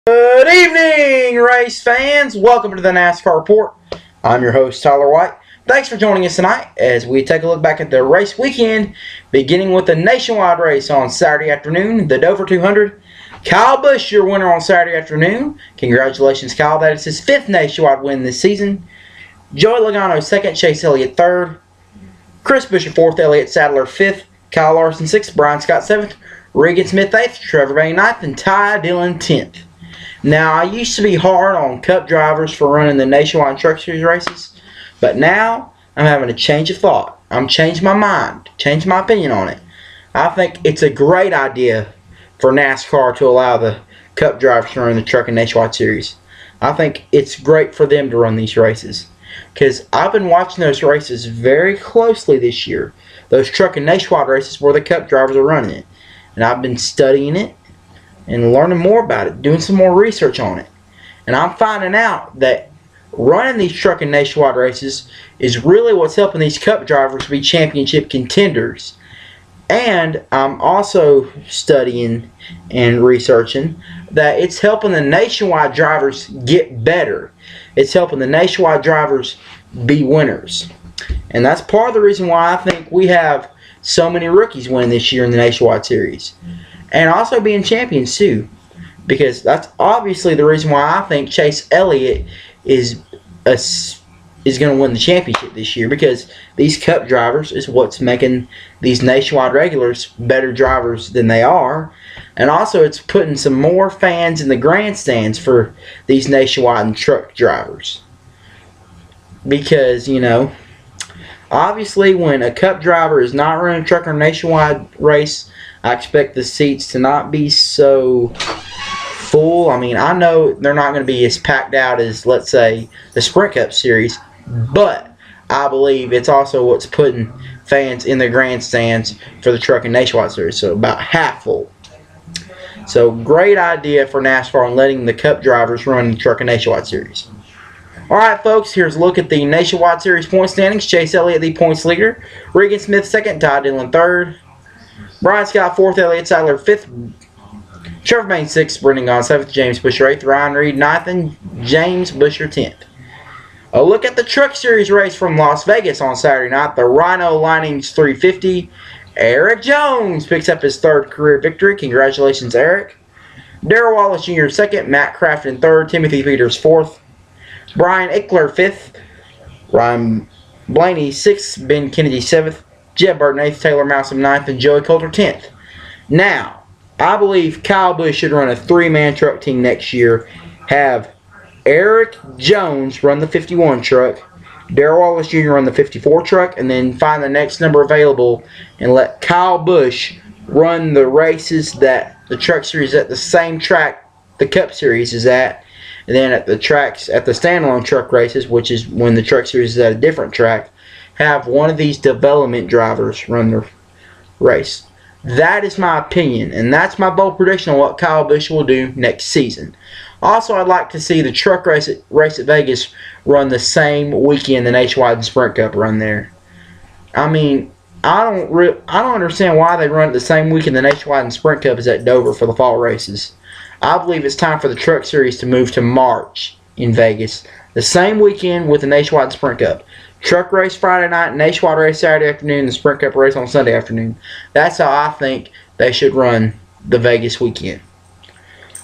Good evening, race fans. Welcome to the NASCAR Report. I'm your host, Tyler White. Thanks for joining us tonight as we take a look back at the race weekend, beginning with the nationwide race on Saturday afternoon, the Dover 200. Kyle Busch, your winner on Saturday afternoon. Congratulations, Kyle. That is his 5th nationwide win this season. Joey Logano, 2nd. Chase Elliott, 3rd. Chris Buescher, 4th. Elliott Sadler, 5th. Kyle Larson, 6th. Brian Scott, 7th. Regan Smith, 8th. Trevor Bayne, 9th. And Ty Dillon, 10th. Now, I used to be hard on Cup drivers for running the Nationwide Truck Series races, but now I'm having a change of thought. I'm changing my mind, changing my opinion on it. I think it's a great idea for NASCAR to allow the Cup drivers to run the Truck and Nationwide Series. I think it's great for them to run these races because I've been watching those races very closely this year. Those Truck and Nationwide races where the Cup drivers are running it. And I've been studying it and learning more about it, doing some more research on it. And I'm finding out that running these Truck and Nationwide races is really what's helping these Cup drivers be championship contenders. And I'm also studying and researching that it's helping the Nationwide drivers get better. It's helping the Nationwide drivers be winners. And that's part of the reason why I think we have so many rookies winning this year in the Nationwide Series. And also being champions too, because that's obviously the reason why I think Chase Elliott is going to win the championship this year, because these Cup drivers is what's making these Nationwide regulars better drivers than they are, and also it's putting some more fans in the grandstands for these Nationwide and Truck drivers. Because, you know, obviously when a Cup driver is not running a Truck or Nationwide race, I expect the seats to not be so full. I mean, I know they're not going to be as packed out as, let's say, the Sprint Cup Series, but I believe it's also what's putting fans in the grandstands for the Truck and Nationwide Series, so about half full. So, great idea for NASCAR on letting the Cup drivers run the Truck and Nationwide Series. Alright, folks, here's a look at the Nationwide Series point standings. Chase Elliott, the points leader. Regan Smith, 2nd. Ty Dillon, 3rd. Brian Scott, 4th. Elliott Sadler, 5th. Trevor Bayne, 6th. Brendan Gaughan, 7th. James Buescher, 8th. Ryan Reed, 9th. And James Buescher, 10th. A look at the Truck Series race from Las Vegas on Saturday night. The Rhino Linings 350. Eric Jones picks up his 3rd career victory. Congratulations, Eric. Darrell Wallace Jr., 2nd. Matt Crafton, 3rd. Timothy Peters, 4th. Brian Ickler, 5th. Ryan Blaney, 6th. Ben Kennedy, 7th. Jeb Burton, 8th. Taylor Mousom, 9th. And Joey Coulter, 10th. Now, I believe Kyle Busch should run a 3-man truck team next year. Have Eric Jones run the 51 truck. Darrell Wallace Jr. run the 54 truck. And then find the next number available and let Kyle Busch run the races that the Truck Series at the same track the Cup Series is at. And then at the tracks, at the standalone truck races, which is when the Truck Series is at a different track, have one of these development drivers run the race. That is my opinion, and that's my bold prediction on what Kyle Busch will do next season. Also, I'd like to see the truck race at Vegas run the same weekend the Nationwide and Sprint Cup run there. I mean, I don't understand why they run it the same weekend the Nationwide and Sprint Cup is at Dover for the fall races. I believe it's time for the Truck Series to move to March in Vegas. The same weekend with the Nationwide and Sprint Cup. Truck race Friday night, Nationwide race Saturday afternoon, the Sprint Cup race on Sunday afternoon. That's how I think they should run the Vegas weekend.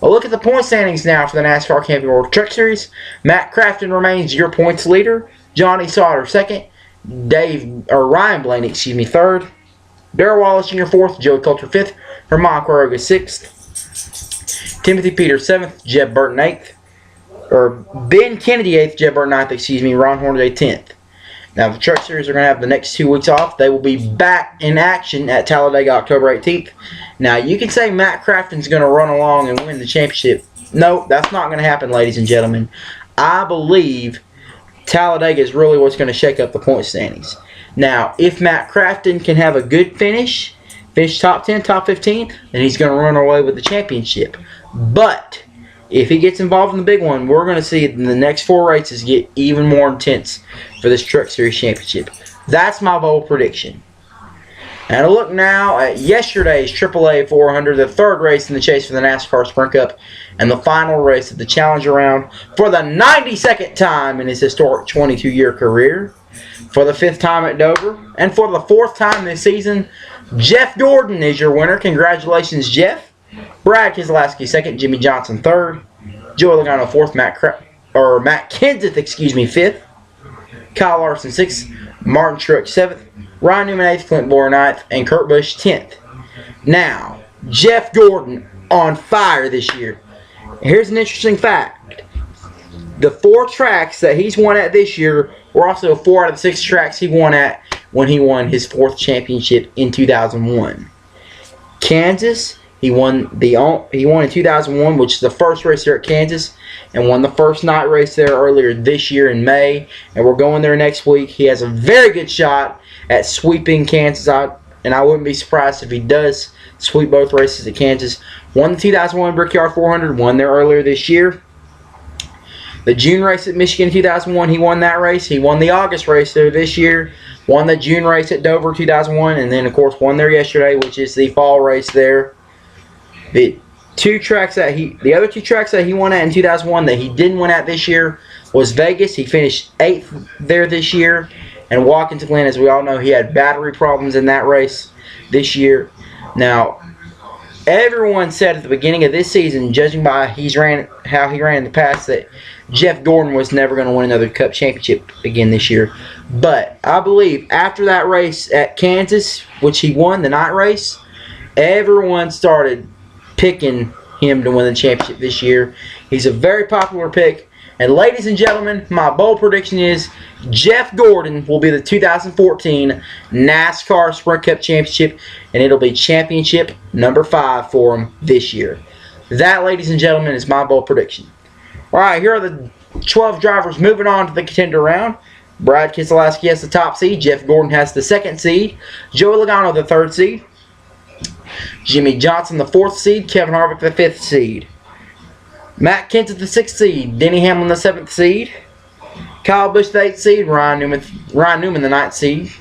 A look at the point standings now for the NASCAR Camping World Truck Series. Matt Crafton remains your points leader. Johnny Sauter, 2nd. Ryan Blaney, 3rd. Darrell Wallace Jr., 4th. Joey Coulter, 5th. Herman Quiroga, 6th. Timothy Peters, 7th. Jeb Burton, 8th. Ben Kennedy, 8th. Jeb Burton, 9th. Ron Hornaday, 10th. Now, the Truck Series are going to have the next 2 weeks off. They will be back in action at Talladega October 18th. Now, you can say Matt Crafton's going to run along and win the championship. No, that's not going to happen, ladies and gentlemen. I believe Talladega is really what's going to shake up the point standings. Now, if Matt Crafton can have a good finish top 10, top 15, then he's going to run away with the championship. But if he gets involved in the big one, we're going to see the next 4 races get even more intense for this Truck Series championship. That's my bold prediction. And a look now at yesterday's AAA 400, the third race in the chase for the NASCAR Sprint Cup, and the final race of the Challenger Round for the 92nd time in his historic 22-year career, for the 5th time at Dover, and for the 4th time this season. Jeff Gordon is your winner. Congratulations, Jeff. Brad Keselowski 2nd, Jimmy Johnson 3rd, Joey Logano 4th, Matt Kenseth 5th, Kyle Larson 6th, Martin Truex 7th, Ryan Newman 8th, Clint Bowyer 9th, and Kurt Busch 10th. Now, Jeff Gordon on fire this year. Here's an interesting fact. The 4 tracks that he's won at this year were also 4 out of the 6 tracks he won at when he won his 4th championship in 2001. Kansas, he won in 2001, which is the first race there at Kansas, and won the first night race there earlier this year in May, and we're going there next week. He has a very good shot at sweeping Kansas out, and I wouldn't be surprised if he does sweep both races at Kansas. Won the 2001 Brickyard 400, won there earlier this year. The June race at Michigan 2001, he won that race. He won the August race there this year, won the June race at Dover 2001, and then of course won there yesterday, which is the fall race there. The other 2 tracks that he won at in 2001 that he didn't win at this year was Vegas. He finished 8th there this year, and Watkins Glen, as we all know, he had battery problems in that race this year. Now, everyone said at the beginning of this season, judging by how he ran in the past, that Jeff Gordon was never going to win another Cup championship again this year. But I believe after that race at Kansas, which he won, the night race, everyone started picking him to win the championship this year. He's a very popular pick. And ladies and gentlemen, my bold prediction is Jeff Gordon will be the 2014 NASCAR Sprint Cup Championship, and it'll be championship number 5 for him this year. That, ladies and gentlemen, is my bold prediction. All right, here are the 12 drivers moving on to the contender round. Brad Keselowski has the top seed. Jeff Gordon has the 2nd seed. Joey Logano the 3rd seed. Jimmy Johnson the 4th seed. Kevin Harvick the 5th seed. Matt Kenseth the 6th seed. Denny Hamlin the 7th seed. Kyle Busch the 8th seed. Ryan Newman the 9th seed.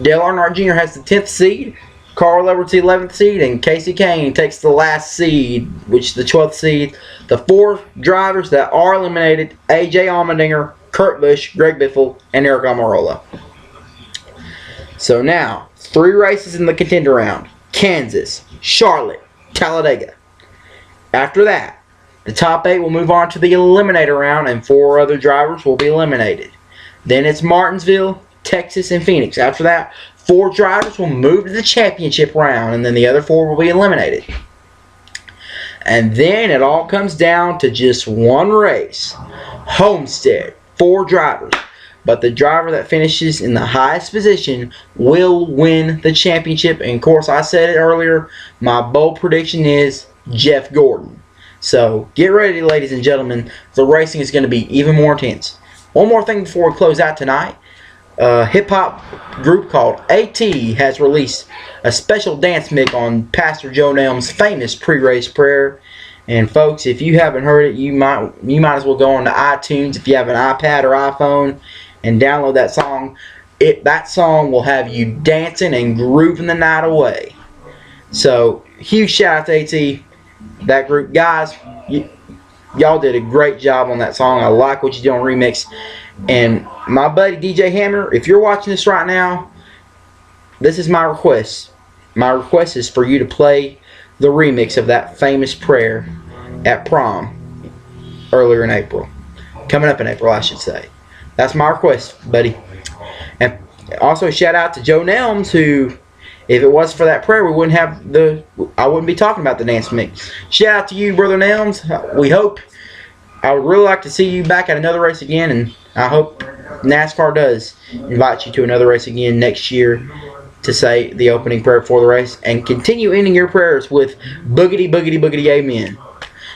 Dale Earnhardt Jr. has the 10th seed. Carl Edwards the 11th seed. And Casey Kane takes the last seed, which is the 12th seed. The 4 drivers that are eliminated: A.J. Allmendinger, Kurt Busch, Greg Biffle, and Eric Almirola. So now, 3 races in the contender round: Kansas, Charlotte, Talladega. After that, the top 8 will move on to the eliminator round, and 4 other drivers will be eliminated. Then it's Martinsville, Texas, and Phoenix. After that, 4 drivers will move to the championship round, and then the other 4 will be eliminated. And then it all comes down to just one race. Homestead, 4 drivers. But the driver that finishes in the highest position will win the championship. And of course, I said it earlier, my bold prediction is Jeff Gordon. So get ready, ladies and gentlemen. The racing is going to be even more intense. One more thing before we close out tonight. A hip-hop group called AT has released a special dance mix on Pastor Joe Nelm's famous pre-race prayer. And folks, if you haven't heard it, you might as well go on to iTunes if you have an iPad or iPhone and download that song. That song will have you dancing and grooving the night away. So, huge shout out to AT, that group. Guys, y'all did a great job on that song. I like what you did on remix. And my buddy DJ Hammer, if you're watching this right now, this is my request. My request is for you to play the remix of that famous prayer at prom earlier in April. Coming up in April, I should say. That's my request, buddy. And also shout out to Joe Nelms, who, if it wasn't for that prayer, I wouldn't be talking about the dance mix. Shout out to you, Brother Nelms. I would really like to see you back at another race again, and I hope NASCAR does invite you to another race again next year to say the opening prayer before the race, and continue ending your prayers with boogity, boogity, boogity, amen.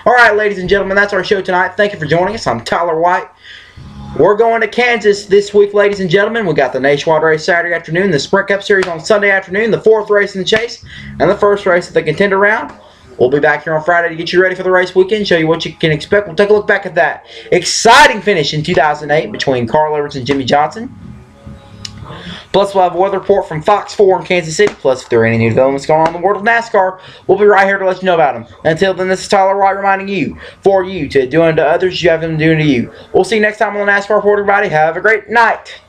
Alright, ladies and gentlemen, that's our show tonight. Thank you for joining us. I'm Tyler White. We're going to Kansas this week, ladies and gentlemen. We got the Nationwide race Saturday afternoon, the Sprint Cup Series on Sunday afternoon, the 4th race in the chase, and the 1st race of the contender round. We'll be back here on Friday to get you ready for the race weekend, show you what you can expect. We'll take a look back at that exciting finish in 2008 between Carl Edwards and Jimmy Johnson. Plus, we'll have a weather report from Fox 4 in Kansas City. Plus, if there are any new developments going on in the world of NASCAR, we'll be right here to let you know about them. Until then, this is Tyler White reminding you, for you to do unto others, you have them do unto you. We'll see you next time on the NASCAR Report, everybody. Have a great night.